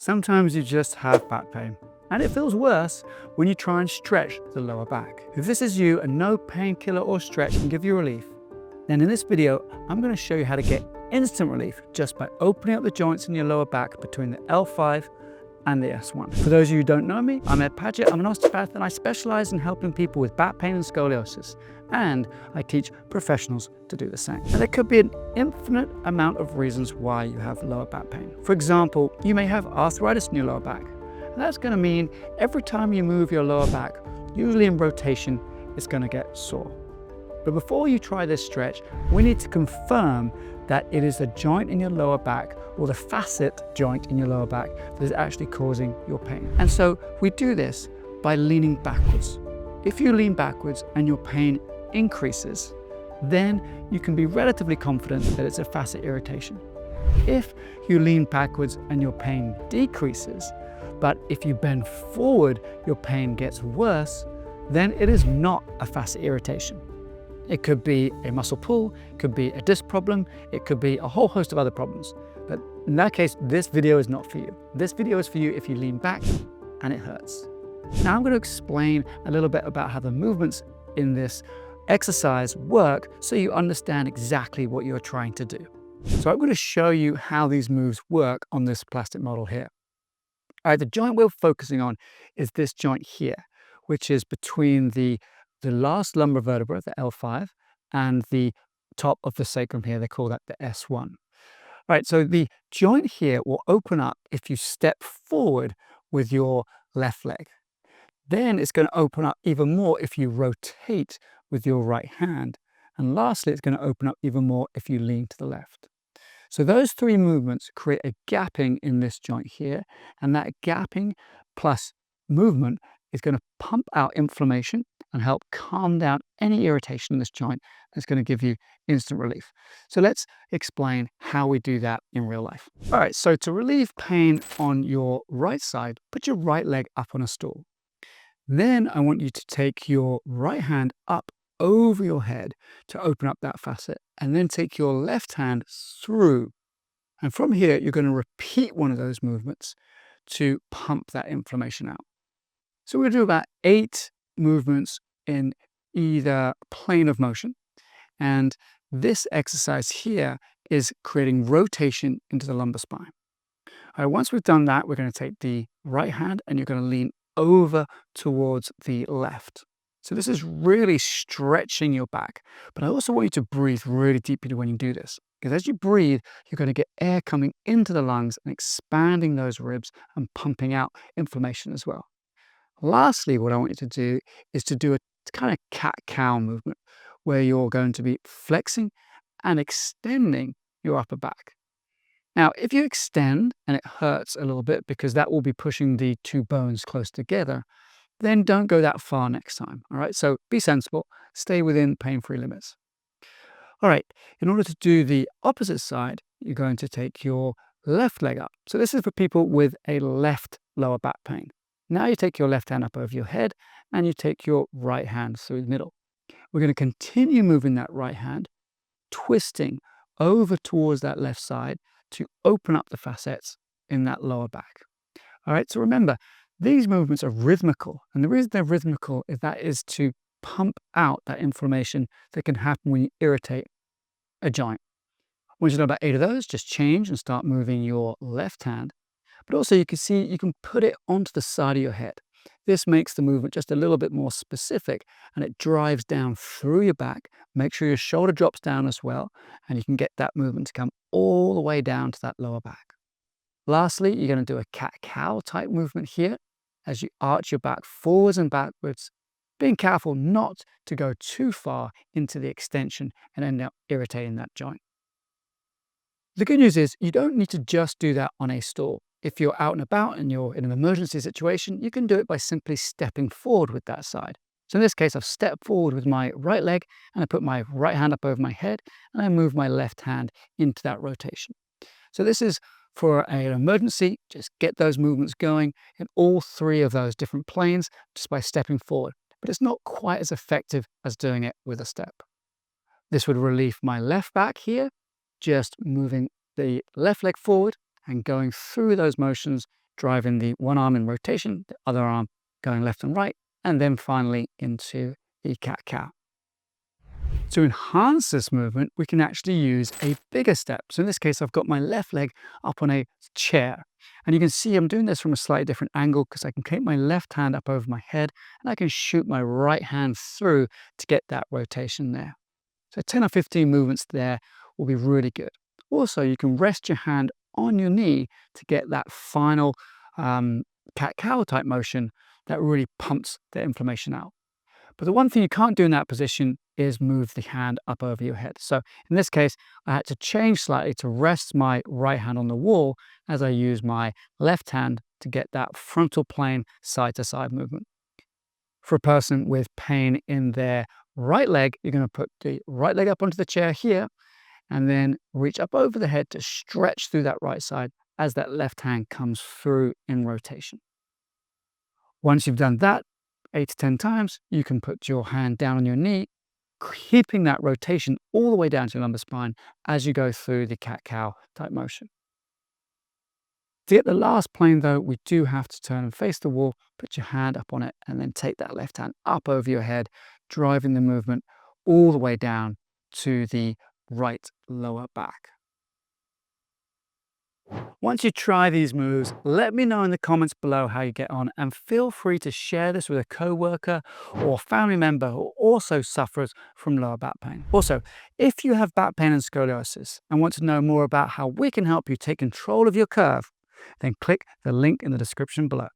Sometimes you just have back pain, and it feels worse when you try and stretch the lower back. If this is you and no painkiller or stretch can give you relief, then in this video, I'm going to show you how to get instant relief just by opening up the joints in your lower back between the L5 and the S1. For those of you who don't know me, I'm Paget. I'm an osteopath and I specialize in helping people with back pain and scoliosis. And I teach professionals to do the same. Now, there could be an infinite amount of reasons why you have lower back pain. For example, you may have arthritis in your lower back. And that's going to mean every time you move your lower back, usually in rotation, it's going to get sore. But before you try this stretch, we need to confirm that it is the joint in your lower back or the facet joint in your lower back that is actually causing your pain. And so we do this by leaning backwards. If you lean backwards and your pain increases, then you can be relatively confident that it's a facet irritation. If you lean backwards and your pain decreases, but if you bend forward, your pain gets worse, then it is not a facet irritation. It could be a muscle pull, it could be a disc problem, it could be a whole host of other problems. But in that case, this video is not for you. This video is for you if you lean back and it hurts. Now I'm going to explain a little bit about how the movements in this exercise work so you understand exactly what you're trying to do. So I'm going to show you how these moves work on this plastic model here. All right, the joint we're focusing on is this joint here, which is between the last lumbar vertebra, the L5, and the top of the sacrum here. They call that the S1. All right, so the joint here will open up if you step forward with your left leg. Then it's going to open up even more if you rotate with your right hand. And lastly, it's going to open up even more if you lean to the left. So those three movements create a gapping in this joint here. And that gapping plus movement is going to pump out inflammation and help calm down any irritation in this joint. That's going to give you instant relief. So let's explain how we do that in real life. All right, so to relieve pain on your right side, put your right leg up on a stool. Then I want you to take your right hand up over your head to open up that facet, and then take your left hand through. And from here, you're going to repeat one of those movements to pump that inflammation out. So we're going to do about 8 movements in either plane of motion. And this exercise here is creating rotation into the lumbar spine. All right, once we've done that, we're going to take the right hand and you're going to lean over towards the left. So this is really stretching your back. But I also want you to breathe really deeply when you do this. Because as you breathe, you're going to get air coming into the lungs and expanding those ribs and pumping out inflammation as well. Lastly, what I want you to do is to do a kind of cat-cow movement where you're going to be flexing and extending your upper back. Now, if you extend and it hurts a little bit because that will be pushing the two bones close together, then don't go that far next time. All right, so be sensible, stay within pain-free limits. All right, in order to do the opposite side, you're going to take your left leg up. So this is for people with a left lower back pain. Now you take your left hand up over your head and you take your right hand through the middle. We're going to continue moving that right hand, twisting over towards that left side to open up the facets in that lower back. All right, so remember, these movements are rhythmical. And the reason they're rhythmical is that is to pump out that inflammation that can happen when you irritate a joint. Once you know about 8 of those, just change and start moving your left hand. But also you can see you can put it onto the side of your head. This makes the movement just a little bit more specific and it drives down through your back. Make sure your shoulder drops down as well and you can get that movement to come all the way down to that lower back. Lastly, you're going to do a cat-cow type movement here as you arch your back forwards and backwards, being careful not to go too far into the extension and end up irritating that joint. The good news is you don't need to just do that on a stool. If you're out and about and you're in an emergency situation, you can do it by simply stepping forward with that side. So in this case, I've stepped forward with my right leg and I put my right hand up over my head and I move my left hand into that rotation. So this is for an emergency. Just get those movements going in all 3 of those different planes just by stepping forward. But it's not quite as effective as doing it with a step. This would relieve my left back here, just moving the left leg forward and going through those motions driving the one arm in rotation, the other arm going left and right, and then finally into the cat-cow. To enhance this movement, we can actually use a bigger step. So in this case, I've got my left leg up on a chair. And you can see I'm doing this from a slightly different angle because I can keep my left hand up over my head and I can shoot my right hand through to get that rotation there. So 10 or 15 movements there will be really good. Also, you can rest your hand on your knee to get that final cat-cow type motion that really pumps the inflammation out. But the one thing you can't do in that position is move the hand up over your head. So in this case, I had to change slightly to rest my right hand on the wall as I use my left hand to get that frontal plane side-to-side movement. For a person with pain in their right leg, you're going to put the right leg up onto the chair here and then reach up over the head to stretch through that right side as that left hand comes through in rotation. Once you've done that 8 to 10 times, you can put your hand down on your knee, keeping that rotation all the way down to your lumbar spine as you go through the cat-cow type motion. To get the last plane though, we do have to turn and face the wall, put your hand up on it, and then take that left hand up over your head, driving the movement all the way down to the right lower back. Once you try these moves, let me know in the comments below how you get on, and feel free to share this with a co-worker or family member who also suffers from lower back pain. Also, if you have back pain and scoliosis and want to know more about how we can help you take control of your curve, then click the link in the description below.